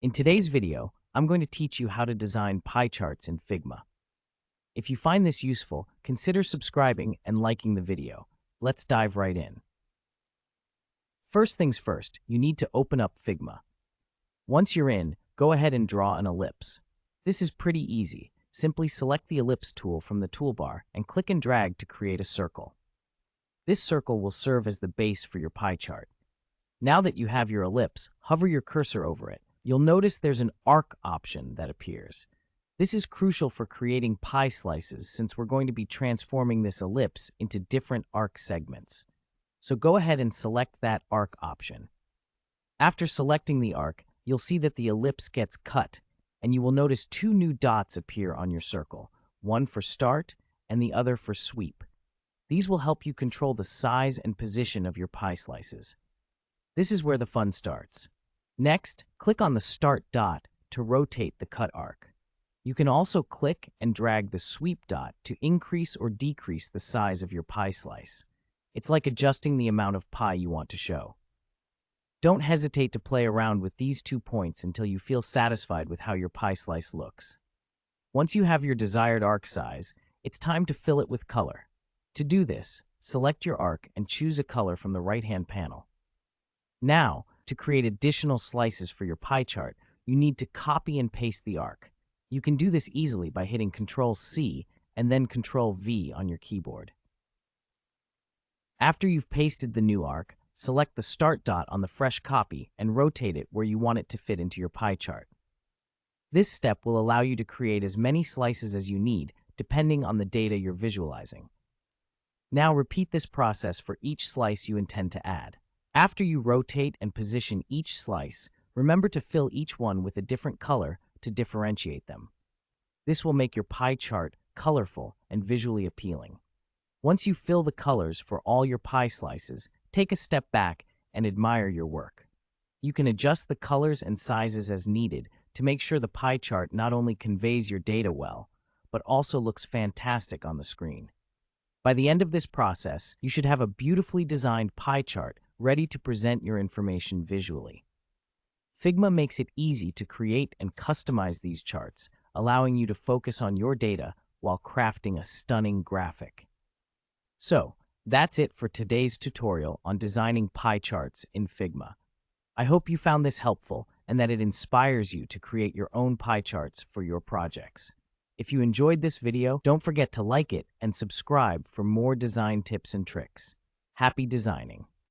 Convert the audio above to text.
In today's video, I'm going to teach you how to design pie charts in Figma. If you find this useful, consider subscribing and liking the video. Let's dive right in. First things first, you need to open up Figma. Once you're in, go ahead and draw an ellipse. This is pretty easy. Simply select the ellipse tool from the toolbar and click and drag to create a circle. This circle will serve as the base for your pie chart. Now that you have your ellipse, hover your cursor over it. You'll notice there's an arc option that appears. This is crucial for creating pie slices since we're going to be transforming this ellipse into different arc segments. So go ahead and select that arc option. After selecting the arc, you'll see that the ellipse gets cut, and you will notice two new dots appear on your circle, one for start and the other for sweep. These will help you control the size and position of your pie slices. This is where the fun starts. Next, click on the Start dot to rotate the cut arc. You can also click and drag the Sweep dot to increase or decrease the size of your pie slice. It's like adjusting the amount of pie you want to show. Don't hesitate to play around with these 2 points until you feel satisfied with how your pie slice looks. Once you have your desired arc size, it's time to fill it with color. To do this, select your arc and choose a color from the right-hand panel. Now, to create additional slices for your pie chart, you need to copy and paste the arc. You can do this easily by hitting Ctrl-C and then Ctrl-V on your keyboard. After you've pasted the new arc, select the Start dot on the fresh copy and rotate it where you want it to fit into your pie chart. This step will allow you to create as many slices as you need, depending on the data you're visualizing. Now repeat this process for each slice you intend to add. After you rotate and position each slice, remember to fill each one with a different color to differentiate them. This will make your pie chart colorful and visually appealing. Once you fill the colors for all your pie slices, take a step back and admire your work. You can adjust the colors and sizes as needed to make sure the pie chart not only conveys your data well, but also looks fantastic on the screen. By the end of this process, you should have a beautifully designed pie chart ready to present your information visually. Figma makes it easy to create and customize these charts, allowing you to focus on your data while crafting a stunning graphic. So, that's it for today's tutorial on designing pie charts in Figma. I hope you found this helpful and that it inspires you to create your own pie charts for your projects. If you enjoyed this video, don't forget to like it and subscribe for more design tips and tricks. Happy designing!